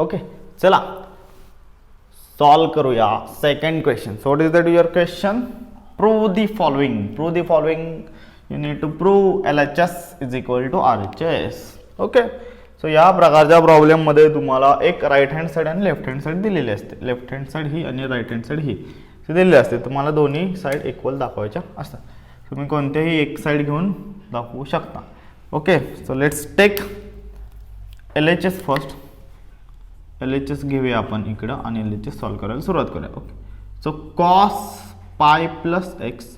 Okay, चला solve करूया second question. So what is that your question? Prove the following. You need to prove LHS is equal to RHS. Okay, so या प्रकारच्या प्रॉब्लेममध्ये तुम्हाला एक right hand side आणि left hand side दिलेली असते. लेफ्ट हँड साईड ही आणि right hand side ही दिलेली असते. तुम्हाला दोन्ही साईड इक्वल दाखवायच्या असतात. तुम्ही कोणत्याही एक साईड घेऊन दाखवू शकता. Okay, so let's take LHS first. LHS घेऊया आपण इकडं आणि LHS सॉल्व करायला सुरुवात करूया. Okay, so cos pi plus x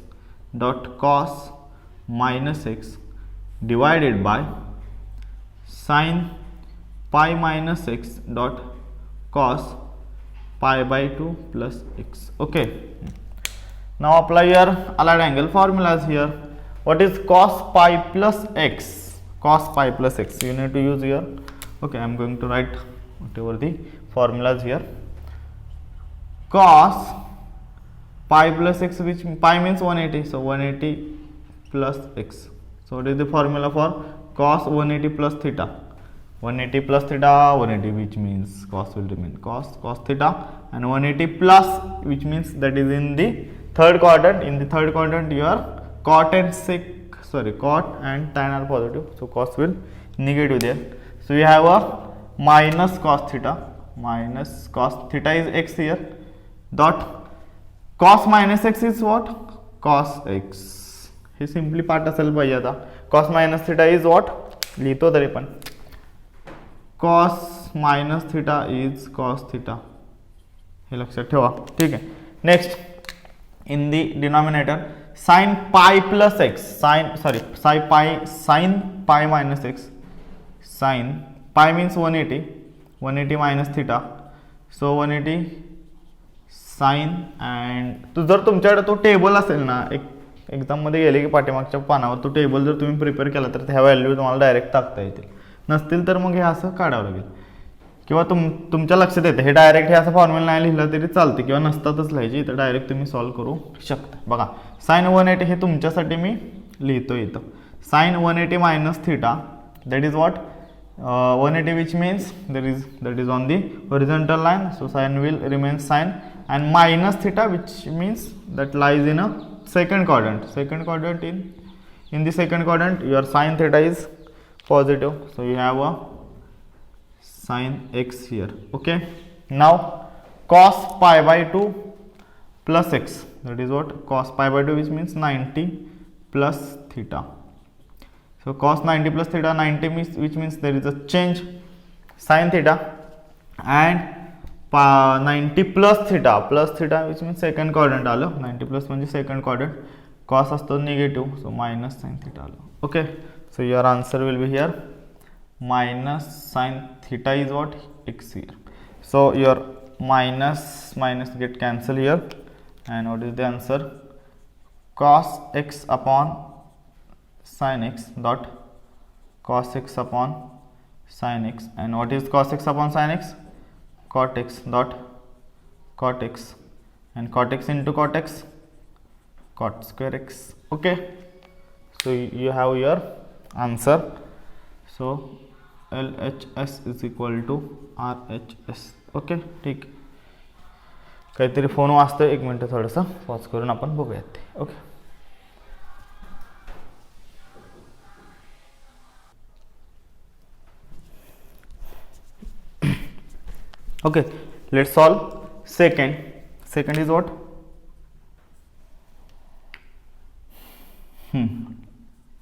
dot cos minus x divided by sine pi minus x dot cos pi by 2 plus x. Okay, now apply your allied angle formulas here. What is cos pi plus x? Cos pi plus x you need to use here. Okay, I am going to write whatever the formulas here. Cos pi plus x, which pi means 180, so 180 plus x. So what is the formula for cos 180 plus theta? 180 plus theta, 180, which means cos will remain cos theta, and 180 plus, which means that is in the third quadrant. In the third quadrant your cot and tan are positive, so cos will negative there. So we have a minus cos theta is x here, dot cos minus x is what? Cos x. हे simply part असेल पाहिजे. आता cos minus theta is what? लिहितो तरी पण cos minus theta is cos theta, हे लक्षात ठेवा. ठीक आहे. Next, in the denominator sin pi plus x, sin pi minus x, sin pi means 180 minus theta, so 180 sin. and तो जर तुमच्याकडे तो टेबल असेल ना, एक एक्झाममध्ये गेले की पाठीमागच्या पानावर तो टेबल जर तुम्ही प्रिपेअर केला तर ह्या व्हॅल्यू तुम्हाला डायरेक्ट टाकता येतील. नसतील तर मग हे असं काढावं लागेल, किंवा तुमच्या लक्षात येते हे डायरेक्ट हे असं फॉर्म्युला नाही लिहिलं तरी चालते, किंवा नसतातच लिहायची, तर डायरेक्ट तुम्ही सॉल्व करू शकता. बघा, साइन 180 हे तुमच्यासाठी मी लिहितो इथं. Sine 180 minus theta, that is what 180, which means that is on the horizontal line, so sin will remain sin, and minus theta, which means that lies in a second quadrant. In the second quadrant your sin theta is positive, so you have a sin x here. Okay, now cos pi by 2 plus x, that is what cos pi by 2, which means 90 plus theta. So cos 90 plus theta, 90 means, which means there is a change sin theta, and 90 plus theta, which means second quadrant आलं. 90 plus म्हणजे second quadrant, cos असतो negative, so minus sin theta आलं. Okay, so your answer will be here minus sin theta is what? X here. So your minus get cancel here, and what is the answer? Cos x upon sin x dot cos x upon sin x. And what is cos x upon sin x? Cot x dot cot x, and cot x into cot x, cot square x. Okay, so you have your answer. So LHS is equal to RHS. Okay, ठीक. काहीतरी phone वाजतोय, एक minute थोडंसं pause करून आपण बघूयात ते. Okay, okay, let's solve second is what?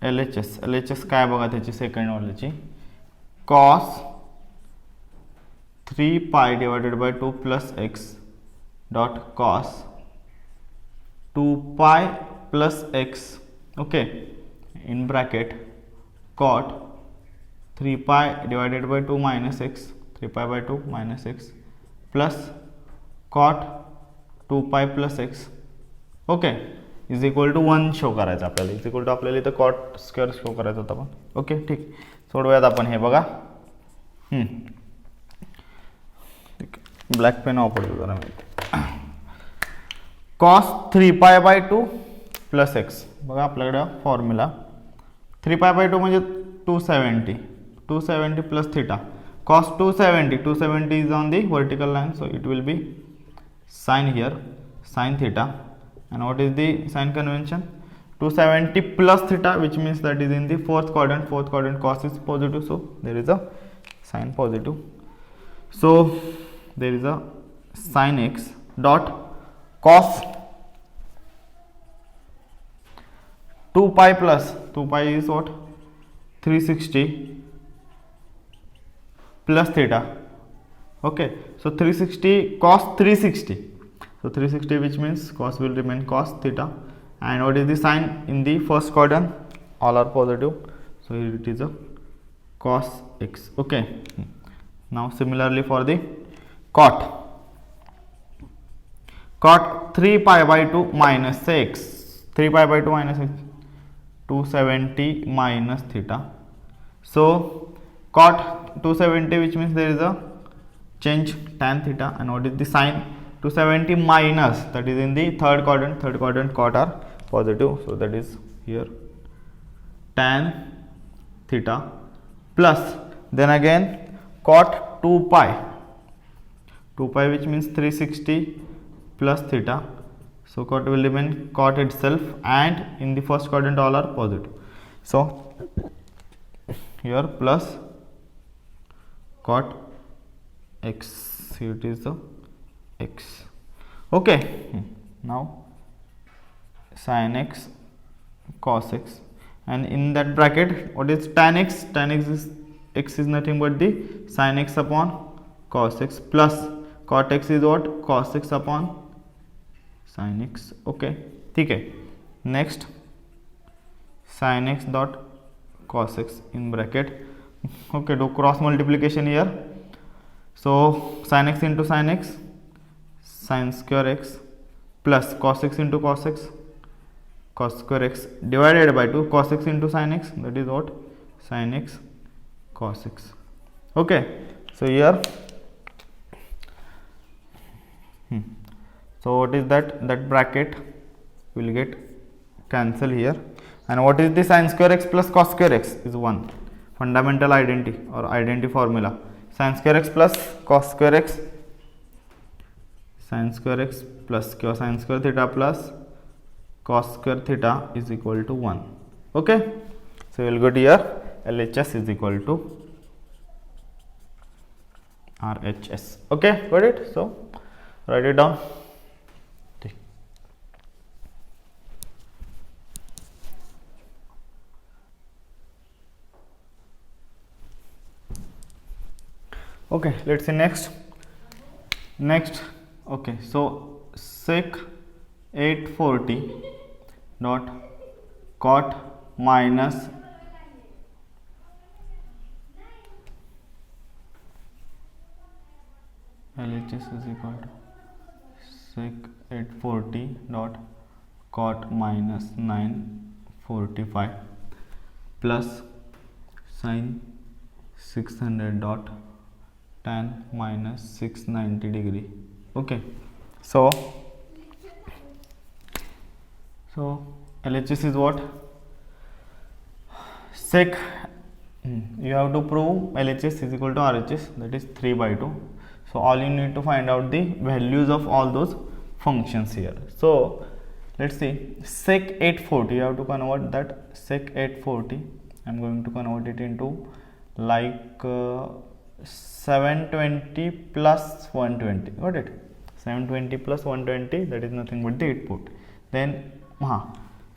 LHS काय बघा त्याची second वाल्याची, cos 3 pi divided by 2 plus x dot cos 2 pi plus x. Okay, in bracket cot 3 pi divided by 2 minus x, 3 pi by 2 minus x plus cot 2 pi plus x. Okay, is equal to 1 show करायचं आपल्याला. Is equal to आपल्याला इथं cot square show करायचं होतं आपण. Okay, ठीक. सोडवूयात आपण हे. बघा, ब्लॅक पेन वापरतो जरा मी. Cos 3 pi by 2 plus x. बघा आपल्याकडे फॉर्म्युला 3 पाय बाय 2 म्हणजे 270 plus theta. cos 270 is on the vertical line, so it will be sine here, sine theta. And what is the sine convention? 270 plus theta, which means that is in the fourth quadrant. Fourth quadrant cos is positive, so there is a sine positive. So there is a sine x dot cos 2 pi plus 2 pi is what? 360 plus theta. Okay, so 360 cos 360. So 360, which means cos will remain cos theta. And what is the sign in the first quadrant? All are positive. So here it is a cos x. Okay. Now similarly for the cot. Cot 3 pi by 2 minus x. 3 pi by 2 minus x. 270 minus theta. So cot 270, which means there is a change tan theta. And what is the sign? 270 minus, that is in the third quadrant. Third quadrant cot are positive, so that is here tan theta plus, then again cot 2 pi, which means 360 plus theta. So cot will remain cot itself, and in the first quadrant all are positive. So here plus cot x, here it is the x. Okay, now sin x cos x, and in that bracket what is tan x? Tan x is nothing but the sin x upon cos x, plus cot x is what? Cos x upon sin x. Okay, okay. Next sin x dot cos x in bracket. Okay, do cross multiplication here. So sin x into sin x, sin square x, plus cos x into cos x, cos square x, divided by 2, cos x into sin x, that is what? Sin x cos x. Okay, so here so what is that? That bracket will get cancel here. And what is the sin square x plus cos square x? Is 1. Fundamental identity or identity formula. Sin square x plus cos square x, sin square x plus cosine square theta plus cos square theta is equal to 1. Okay, so we will get here LHS is equal to RHS. Okay, got it? So write it down. Okay, let's see next. Okay, so sec 840 dot cot minus LHS is equal to sec 840 dot cot minus 945 plus sin 600 dot tan minus 690 degree. Okay, so LHS is what? Sec, you have to prove LHS is equal to RHS, that is 3 by 2. So all you need to find out the values of all those functions here. So let's see, sec 840, you have to convert that sec 840. I'm going to convert it into like 720 plus 120. Got it? 720 plus 120, that is nothing but the input. Then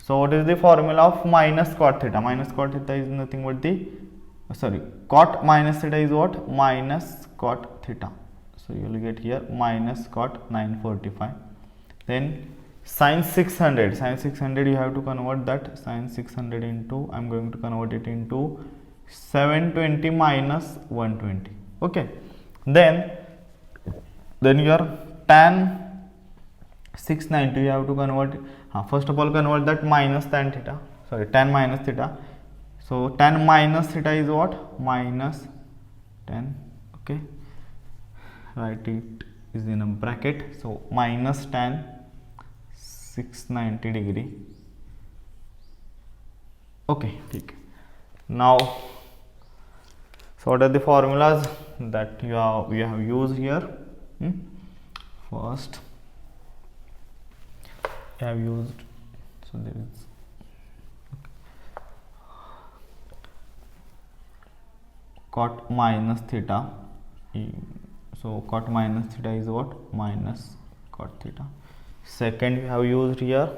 so what is the formula of minus cot theta? Minus cot theta is nothing but the cot minus theta is what? Minus cot theta. So you will get here minus cot 945. Then sin 600. Sin 600 you have to convert that sin 600 into, I am going to convert it into 720 minus 120. Okay, then your tan 690 you have to convert. First of all, convert that minus tan theta. Tan minus theta. So tan minus theta is what? Minus tan. Okay, write it is in a bracket. So minus tan 690 degree. Okay, now so what are the formulas? that we have used here. First we have used, so there is cot minus theta. So cot minus theta is what? Minus cot theta. Second we have used here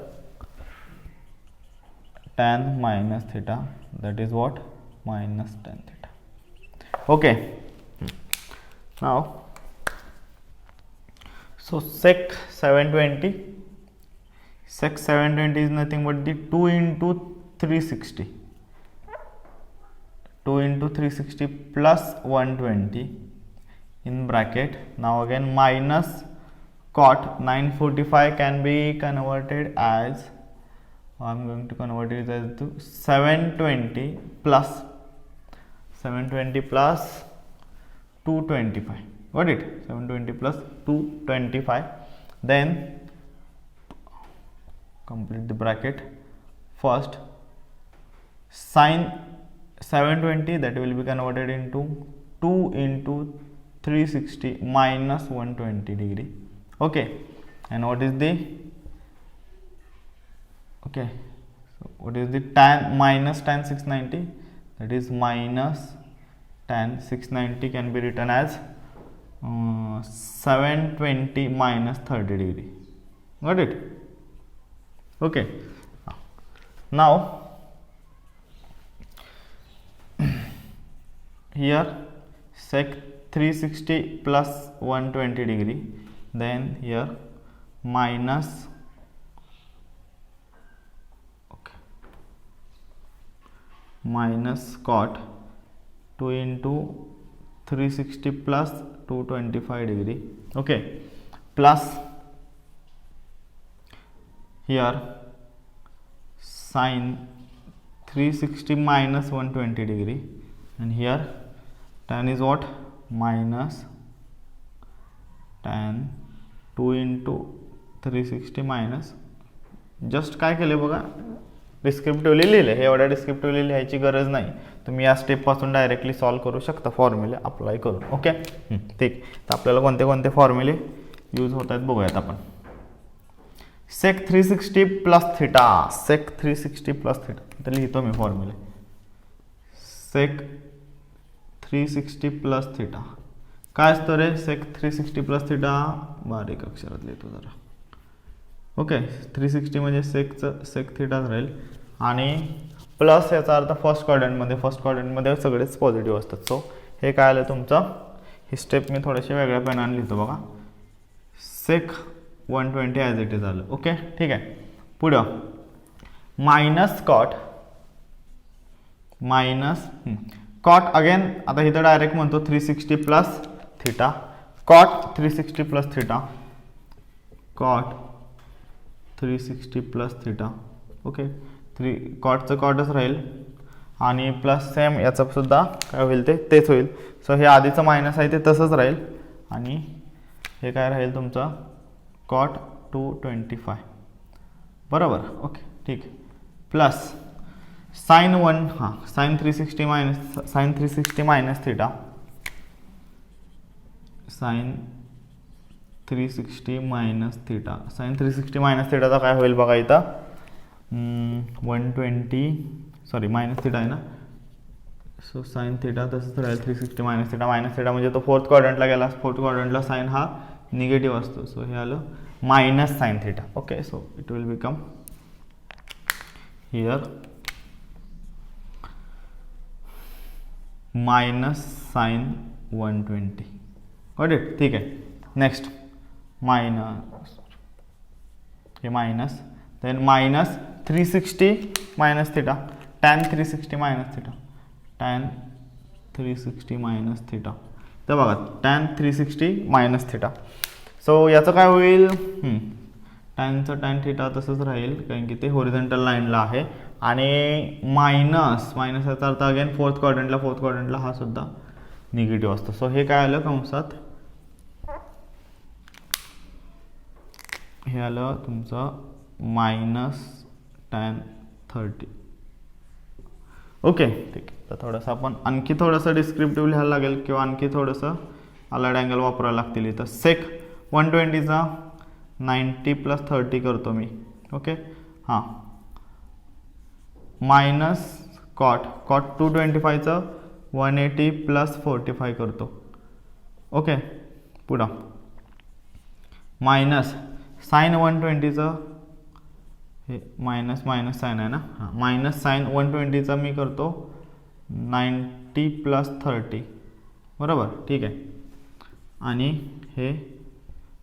tan minus theta, that is what? Minus tan theta. Okay. Now, so sec 720. Sec 720 is nothing but the 2 into 360. 2 into 360 plus 120 in bracket. Now again minus cot 945 can be converted as, I am going to convert it as to 720 plus 225. Got it? 720 plus 225. Then complete the bracket. First sin 720, that will be converted into 2 into 360 minus 120 degree. Okay, and what is the, okay, so what is the tan minus tan 690? That is minus tan 690 can be written as 720 minus 30 degree. Got it? Okay. Now here sec 360 plus 120 degree, then here minus, okay, minus cot 2 into 360 plus 225 degree, okay, plus here sin 360 minus 120 degree, and here tan is what? Minus tan 2 into 360 minus, just काय केले बघा, डिस्क्रिप्टिव्हली लिहिले. हे एवढ्या डिस्क्रिप्टिव्हली लिहायची गरज नाही, तुम्ही या स्टेपपासून डायरेक्टली सॉल्व करू शकता फॉर्म्युले अप्लाय करून. ओके, ठीक. तर आपल्याला कोणते कोणते फॉर्म्युले यूज होत आहेत बघूयात आपण. सेक 360 प्लस थिटा, सेक 360 प्लस थिटा, तर लिहितो मी फॉर्म्युले. सेक 360 प्लस थिटा काय असतो रे? सेक 360 प्लस थिटा बारीक अक्षरात लिहितो जरा. ओके, 360 म्हणजे सेक थिटाच राहील, आणि प्लस याचा अर्थ फर्स्ट क्वाड्रंटमध्ये सगळेच पॉझिटिव्ह असतात. सो हे काय आलं तुमचं, ही स्टेप मी थोडेसे वेगळ्या पेनाने लिहितो बघा. सेक 120 ॲज इट इज आलं. ओके, ठीक आहे. पुढं minus cot, minus cot again, आता इथं डायरेक्ट म्हणतो 360 plus theta, cot 360 plus theta, cot 360 plus theta. Okay, कॉटचं कॉटच राहील, आणि प्लस सेम याचं सुद्धा काय होईल तेच होईल. सो हे आधीचं मायनस आहे ते तसंच राहील, आणि हे काय राहील तुमचं कॉट 225 बरोबर. ओके, ठीक. प्लस साइन 1, हां, sine 360 minus theta, sine 360 minus theta. Sine 360 minus थिटाचा काय होईल बघा इथं, 120, सॉरी मायनस थिटा आहे ना. सो साइन थिटा तसंच राहील, 360 मायनस थिटा म्हणजे तो फोर्थ क्वाड्रंटला गेला. फोर्थ क्वाड्रंटला साइन हा निगेटिव्ह असतो, सो हे आलं minus sine theta. Okay, so it will become here minus sine 120. Got it, ठीक आहे. नेक्स्ट मायनस, हे minus, then minus 360 minus theta, tan 360 minus theta, tan 360 minus theta. तर बघा टॅन 360 मायनस थिटा. सो याचं काय होईल, टॅनचं टॅन थिटा तसंच राहील, कारण की ते होरिझॉन्टल लाईनला आहे, आणि मायनस याचा अर्थ अगेन फोर्थ क्वाड्रंटला हा सुद्धा निगेटिव्ह असतो. सो हे काय आलं कंसात, हे आलं तुमचं मायनस टॅन 30. ओके ठीक आहे. तर थोडंसं आपण आणखी थोडंसं डिस्क्रिप्टिव्ह लिहायला लागेल किंवा आणखी थोडंसं अलाइड अँगल वापरायला लागतील इथं. सेक 120चा 90 + 30 करतो मी. ओके हां मायनस कॉट 225चं 180 + 45 करतो. ओके पुढं मायनस साईन 120चं हे मायनस साईन आहे ना, हां मायनस साईन 120चा मी करतो 90 + 30 बरोबर ठीक आहे. आणि हे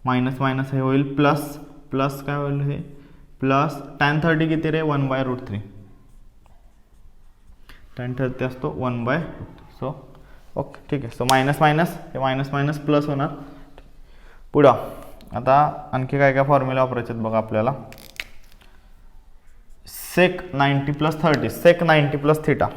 मायनस हे होईल प्लस काय होईल हे प्लस tan 30 किती रे 1/√3 tan 30 असतो 1/√3. सो ओके ठीक आहे. सो मायनस हे मायनस प्लस होणार. पुढं आता आणखी काय फॉर्म्युला वापरायचे आहेत बघा आपल्याला. Sec 90 + 30 sec 90 + theta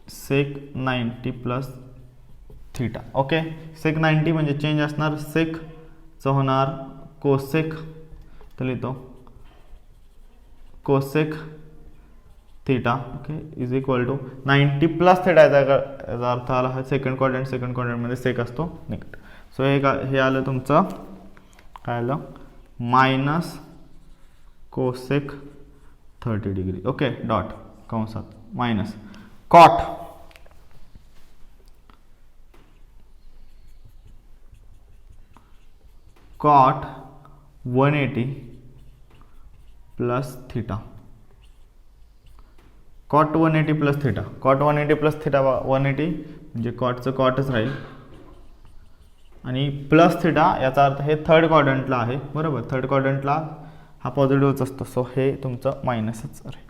sec 90 + theta. Okay sec 90 म्हणजे चेंज असणार सेकचं होणार कोसेक, तर लिहितो cosec theta okay is equal to 90 + theta. याचा अर्थ आला हा सेकंड क्वाड्रंटमध्ये सेक असतो निघत. सो हे आलं तुमचं काय आलं minus cosec 30 degree. Okay dot कंसात minus cot cot 180 + theta cot 180 + theta cot 180 + theta 180 म्हणजे कॉटचं कॉटच राहील आणि प्लस थिटा याचा अर्थ हे थर्ड क्वाड्रंटला आहे बरोबर. थर्ड क्वाड्रंटला हा पॉझिटिव्हच असतो. सो हे तुमचं मायनसच राहील.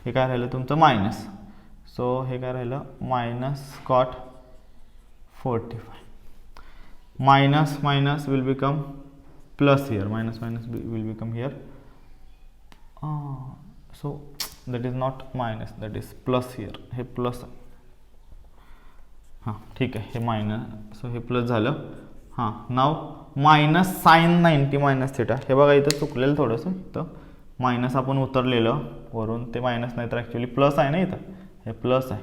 हे काय राहिलं तुमचं मायनस. सो हे काय राहिलं minus cot 45 minus will become plus here minus will become here. So that is not minus that is plus here. हे प्लस आहे हां ठीक आहे. हे मायनस सो हे प्लस झालं. हां नाव मायनस साईन 90 - थिटा. हे बघा इथं चुकलेलं थोडंसं. इथं मायनस आपण उतरलेलं वरून ते मायनस नाही तर ॲक्च्युली प्लस आहे ना इथं. हे प्लस आहे.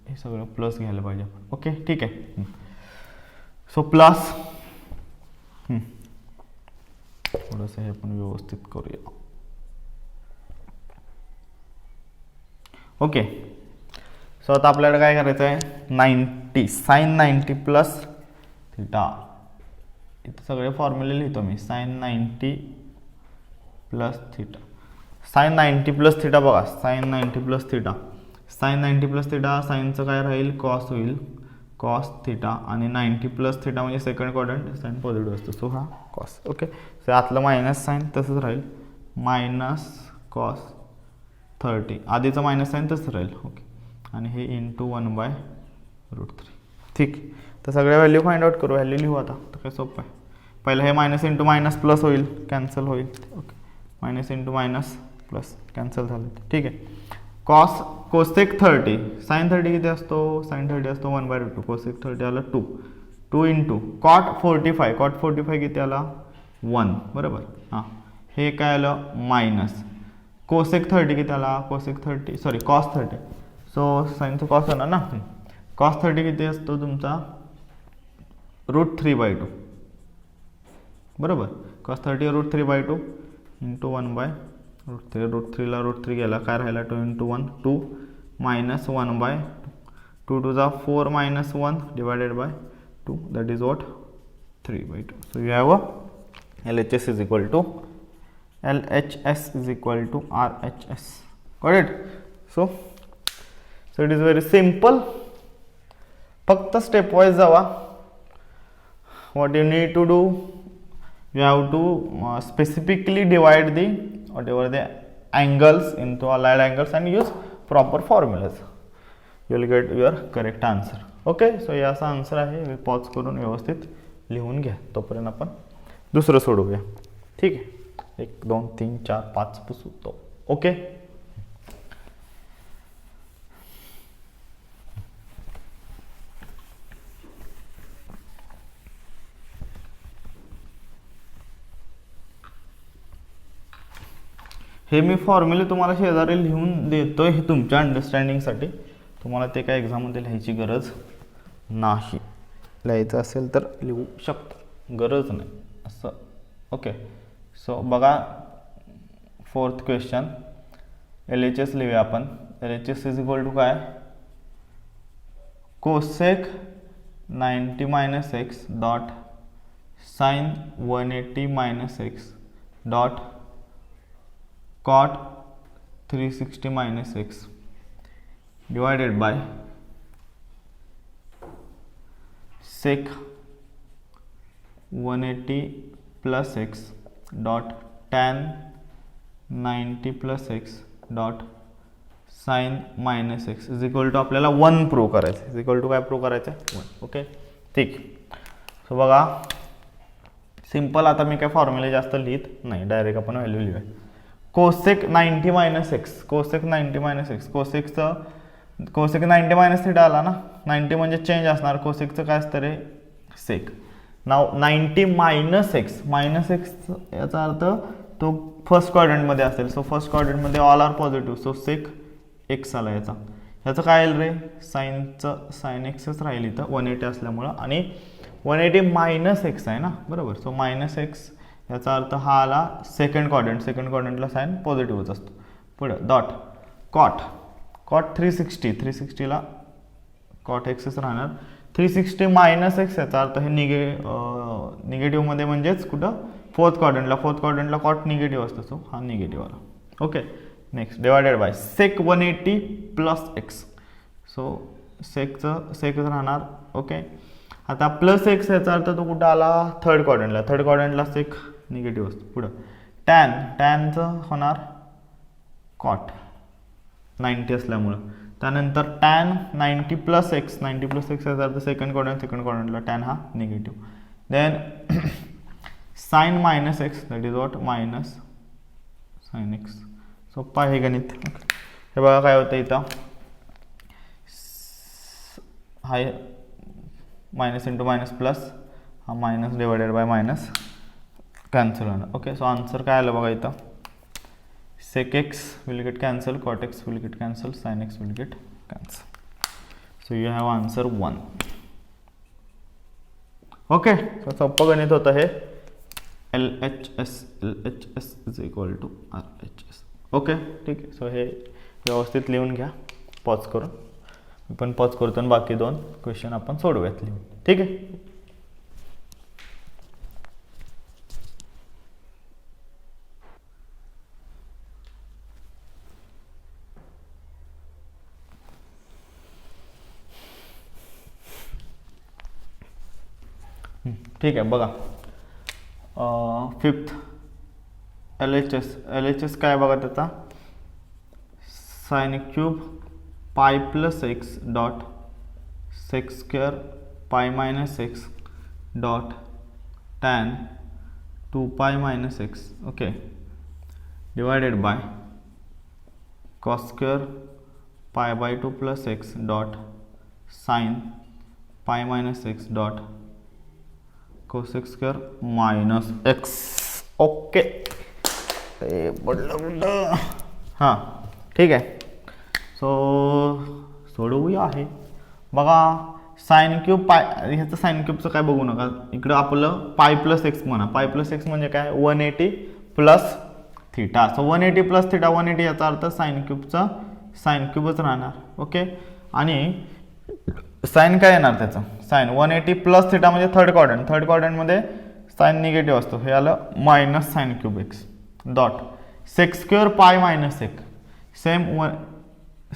हे सगळं प्लस घ्यायला पाहिजे आपण. ओके ठीक आहे. सो प्लस थोडंसं हे आपण व्यवस्थित करूया. ओके सो आता आपल्याला काय करायचं आहे 90 साईन 90 + थिटा. इथं सगळे फॉर्म्युले लिहितो मी. साईन 90 + थिटा साईन 90 + थिटा बघा साईन 90 + थिटा साईन 90 + थिटा साईनचं काय राहील कॉस होईल कॉस थिटा आणि 90 + थिटा म्हणजे सेकंड क्वाड्रंट साईन पॉझिटिव्ह असतो. सो हा कॉस. ओके सो आतलं मायनस साईन तसंच राहील मायनस कॉस 30 आधीचं मायनस साईन तसंच राहील. ओके आणि हे इंटू 1/√3 ठीक. तर सगळ्या व्हॅल्यू फाइंड आउट करू. व्हॅल्यू लिहू आता. तर काय सोपं आहे. पहिलं हे मायनस इंटू मायनस प्लस होईल कॅन्सल होईल. Okay minus into minus plus cancel झालं ठीक आहे. कोसेक 30 साईन 30 किती असतो साईन 30 असतो 1/√2 कोसेक 30 आला 2 इंटू कॉट 45 किती आला 1 बरोबर. हां हे काय आलं मायनस कोसेक 30 किती आला कॉस 30 सो साईनचं कॉस होणार ना. कॉस 30 किती असतो तुमचा √3/2 बरोबर. कॉस 30 √3/2 इंटू 1/√3 √3ला √3 गेला काय राहिला 2 इंटू 1 2 मायनस 1/2 2 2 जा 4 minus 1 divided by 2 that is what 3/2. So you have LHS is equal to RHS. Got it. So it is very simple. फक्त स्टेप वाईज जावा. What you need to do you have to specifically divide the whatever the angles into allied angles and use proper formulas. You will get your correct answer. Okay so याचा answer आहे. Pause करून व्यवस्थित लिहून घ्या. तोपर्यंत आपण दुसरं सोडवूया. ठीक आहे 1 2 3 4 5 पुसतो. ओके हे मी फॉर्म्युले तुम्हाला शेजारी लिहून देतोय हे तुमच्या अंडरस्टँडिंगसाठी. तुम्हाला ते काय एक्झाममध्ये लिहायची गरज नाही. लिहायचं असेल तर लिहू शकता, गरज नाही असं. ओके, सो बघा 4th क्वेश्चन. LHS लिहूया आपण. LHS इज इक्वल टू काय, cosec 90 minus x dot sine 180 minus x dot cot 360 minus x divided by sec 180 plus x dot tan 90 plus x dot sine minus x is equal to आपल्याला 1 prove करायचं. Is equal to काय prove करायचं, 1. Okay, ठीक. So बघा simple. आता मी काय फॉर्म्युले जास्त लिहित नाही, डायरेक्ट आपण व्हॅल्यू लिहूया. Cosec 90 minus x, cosec 90 minus x, cosec 90 minus theta आला ना. 90 म्हणजे चेंज असणार, कोसेकचं काय असतं रे, सेक. नाव 90 मायनस एक्स, मायनस एक्स याचा अर्थ तो फर्स्ट क्वाड्रंटमध्ये असेल. सो फर्स्ट क्वाड्रंटमध्ये all are positive, so sec x आला याचा. ह्याचं काय येईल रे, साईनचं साइन एक्सच राहील इथं 180 असल्यामुळं. आणि 180 मायनस एक्स आहे ना, बरोबर. सो मायनस एक्स याचा अर्थ हा आला सेकंड क्वाड्रंट. सेकंड क्वाड्रंटला साइन पॉझिटिव्हच असतो. पुढं डॉट कॉट 360ला कॉट एक्सच राहणार. 360 मायनस एक्स याचा अर्थ हे निगेटिव्हमध्ये म्हणजेच कुठं, फोर्थ क्वाड्रंटला कॉट निगेटिव्ह असतो. सो हा निगेटिव्ह आला. Okay, next divided by sec 180 plus x. So सेकच राहणार. ओके, आता प्लस एक्स याचा अर्थ तो कुठं आला, थर्ड क्वाड्रंटला सेक निगेटिव्ह असतो. पुढं टॅनचं होणार कॉट 90 असल्यामुळं. त्यानंतर टॅन 90 प्लस एक्स याचा अर्थ सेकंड क्वाड्रंटला टॅन हा negative. Then sine minus x, that is what, minus sine x. सोप्पा आहे गणित. हे बघा काय होतं इथं, हाय मायनस इंटू मायनस प्लस, हा minus divided by minus cancel होणार. ओके, सो आन्सर काय आलं बघा इथं, sec x will get cancelled, cot x will get cancelled, sin x will get cancelled. So you have answer 1. Okay, so सोपं गणित होतं हे. LHS is equal to RHS. Okay, ठीक आहे. सो हे व्यवस्थित लिहून घ्या पॉज करून. मी पण पॉज करतो आणि बाकी 2 क्वेश्चन आपण सोडूयात लिहून. ठीक आहे. ठीक आहे. बघा 5th LHS काय बघा त्याचा, sine cube pi plus x dot sec square pi minus x dot tan 2 pi minus x. Okay, divided by cos square pi by 2 plus x dot sine pi minus x dot cosec square minus x. Okay, बदलं. हां, ठीक आहे. So सोडवूया आहे. बघा sine cube पाय, ह्याचं sign क्यूबचं काय बघू नका. इकडं आपलं पाय प्लस एक्स म्हणा. पाय प्लस एक्स म्हणजे काय, 180 plus theta. So 180 plus theta, 180 याचा अर्थ साइन क्यूबच राहणार. ओके, आणि साइन काय येणार त्याचं, साइन 180 प्लस थिटा म्हणजे थर्ड क्वाड्रंटमध्ये साइन निगेटिव्ह असतो. हे आलं minus sine cube x dot sec square pi minus एक. सेम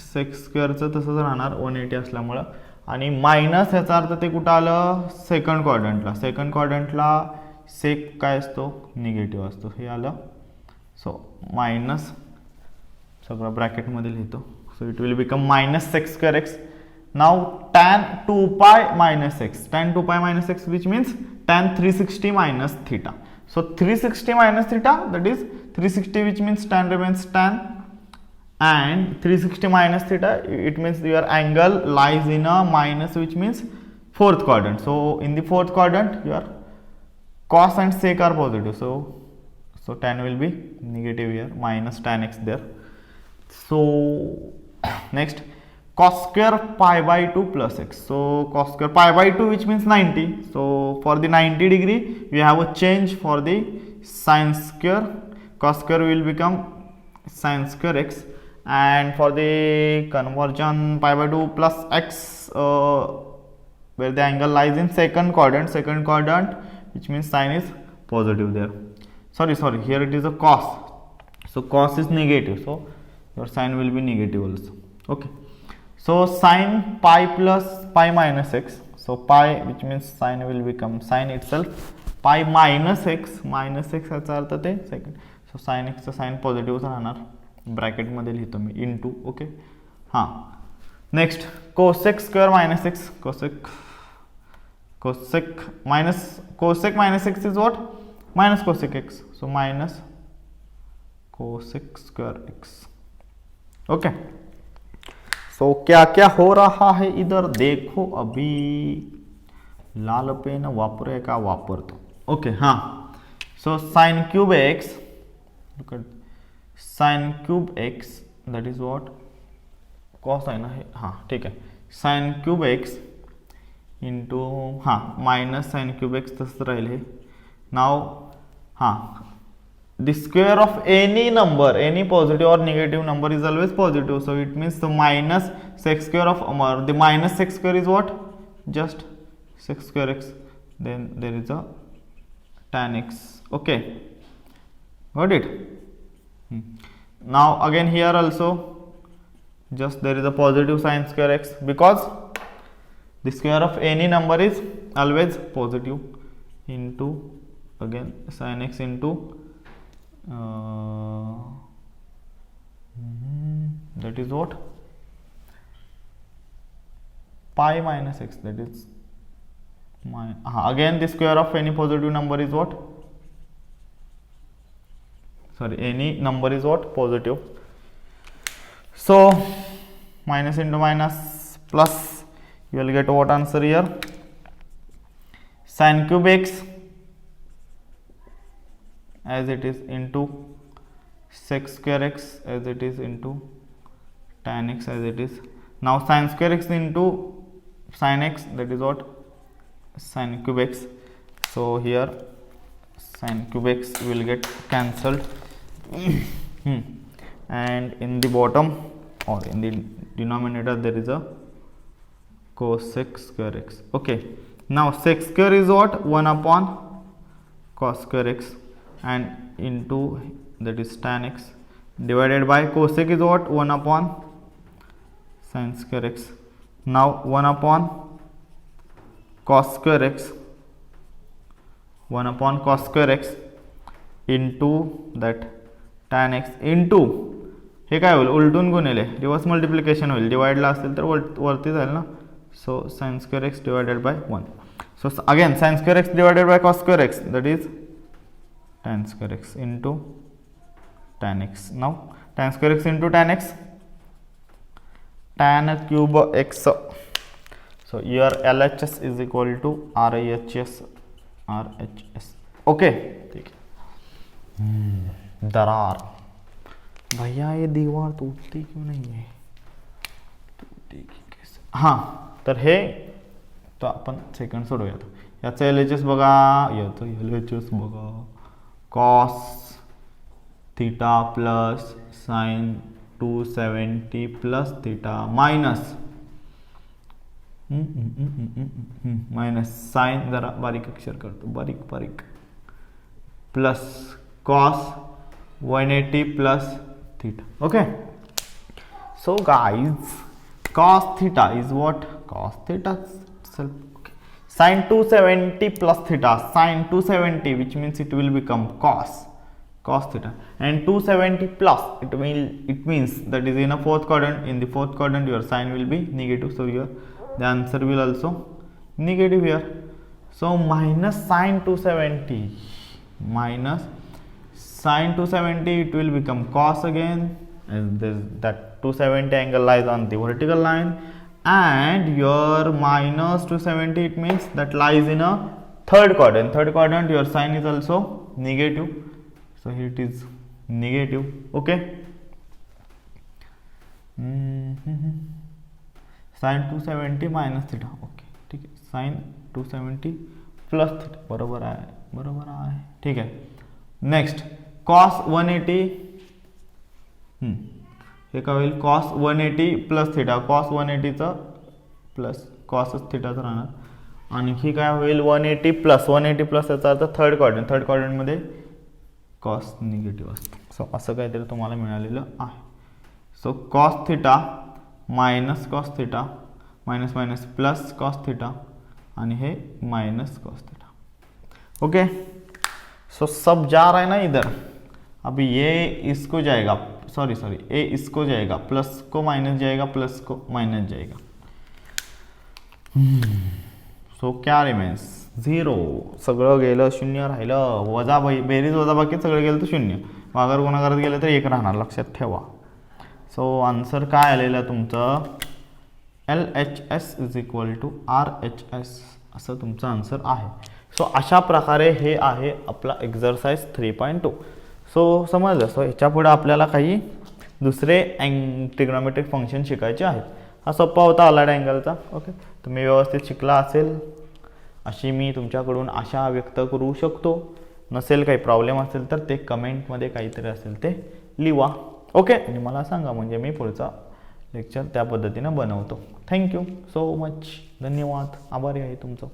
सेक स्क्वेअरचं तसंच राहणार 180 असल्यामुळं. आणि मायनस याचा अर्थ ते कुठं आलं, सेकंड क्वाड्रंटला सेक काय असतो, निगेटिव्ह असतो. हे आलं. सो मायनस सगळं ब्रॅकेटमध्ये लिहितो. So it will become minus sec square x. Now tan 2 pi minus x, tan 2 pi minus x, which means tan 360 minus theta. So 360 minus theta, that is 360, which means tan remains tan, and 360 minus theta, it means your angle lies in a minus, which means fourth quadrant. So in the fourth quadrant, your cos and sec are positive. So So tan will be negative here, minus tan x there. So next, cos square pi by 2 plus x. So cos square pi by 2, which means 90. So for the 90 degree we have a change for the sin square. Cos square will become sin square x, and for the conversion pi by 2 plus x, where the angle lies in second quadrant, which means sin is positive there. Sorry, here it is a cos. So cos is negative, so your sin will be negative also. Okay, so sin pi plus pi minus x. So pi, which means sin will become sin itself, pi minus x याचा अर्थ ते second. So sin x चा sign positive राहणार, bracket मध्ये लिहितो me into. Okay, हां. Next, cosec square minus x. cosec minus x is what? Minus cosec x. So minus cosec square x. Okay, so क्या क्या हो रहा है इधर देखो. अभी लाल पेन वापरे का वापरतो. ओके, हाँ. So sine cube x, look at sign cube x, that is what, cos आहे ना हे, हाँ ठीक आहे. साइन क्यूब एक्स इंटू, हाँ, माइनस साइन क्यूब एक्स तसंच राहील हे. नाव, हाँ, the square of any number, any positive or negative number is always positive. So it means the minus sec square of the minus sec square is what? Just sec square x. Then there is a tan x. Okay, got it? Now again here also just there is a positive sin square x, because the square of any number is always positive, into again sin x into that is what, pi minus x, that is again the square of any positive number is what, sorry, any number is what, positive. So minus into minus plus, you will get what answer here, sin cube x as it is into sec square x as it is into tan x as it is. Now sin square x into sin x, that is what, sin cube x. So here sin cube x will get cancelled and in the bottom or in the denominator there is a cosec square x. Okay, now sec square is what, 1 upon cos square x, and into that is tan x, divided by cosec is what, 1 upon sin square x. Now 1 upon cos square x, 1 upon cos square x into that tan x into, हे काय होईल, उलटून गुणिले reverse multiplication होईल, डिवाइडला असेल तर वरती जाईल ना. So sin square x divided by 1. So again sin square x divided by cos square x, that is tan square x into tan x. Now tan square x into tan x, tan cube x. So your LHS is equal to RHS. Okay, ठीक है. दरार, भैया ये दीवार टूटती क्यों नहीं है, टूटेगी कैसे. हाँ, तर हे तो आपण सेकंड सोडूयात. याचं LHS बघा, याचं LHS बघा, cos theta plus sin 270 plus theta minus minus sine, जरा बारीक अक्षर करतो, बारीक plus cos 180 plus theta. Okay, so guys, cos theta is what, cos theta itself. Okay, sin 270 plus theta, sin 270, which means it will become cos theta, and 270 plus, it means that is in a fourth quadrant. In the fourth quadrant your sign will be negative, so your the answer will also negative here. So minus sin 270, minus sin 270, it will become cos again, and that 270 angle lies on the vertical line, and your minus 270, it means that lies in a third quadrant. Third quadrant your sign is also negative, so it is negative. Okay. Sine 270 minus theta. Okay ठीक आहे. Sine 270 plus theta. बरोबर आहे. ठीक आहे. Next cos 180. हे काय होईल? Cos 180 plus theta. Cos 180चं प्लस कॉसच थिटाच राहणार. आणखी काय होईल? 180 प्लस याचा अर्थ थर्ड क्वाड्रंटमध्ये कॉस निगेटिव्ह असतो. सो असं काहीतरी तुम्हाला मिळालेलं आहे. So cos theta minus cos theta minus minus plus cos theta आणि हे minus cos theta. Okay. So सब जा रहा है ना इधर. अभी ये इसको जाएगा, सॉरी ए इसको जाएगा, प्लस को माइनस जाएगा, प्लस को माइनस जाएगा. सो क्या रिमेन्स? 0. सगळं गेलं, शून्य राहिलं. वजा बेरीज वजा बाकी सगळं गेलं तर शून्य. भागाकार गुणाकारात गेलं तर 1 राहणार. लक्षात ठेवा. सो आन्सर काय आलेलं तुमचं? LHS is equal to RHS असं तुमचं आन्सर आहे. सो अशा प्रकारे हे आहे आपला एक्झरसाइज 3.2. सो समजलं. सो ह्याच्या पुढे आपल्याला काही दुसरे ट्रिग्नोमेट्रिक फंक्शन शिकायचे आहेत. हा सोपा होता अलाइड अँगलचा. ओके. तुम्ही व्यवस्थित शिकला असेल अशी मी तुमच्याकडून आशा व्यक्त करू शकतो. नसेल काही प्रॉब्लेम असेल तर ते कमेंटमध्ये काहीतरी असेल ते लिहा. ओके. आणि मला सांगा म्हणजे मी पुढचा लेक्चर त्या पद्धतीनं बनवतो. Thank you so much. धन्यवाद. आभारी आहे तुमचं.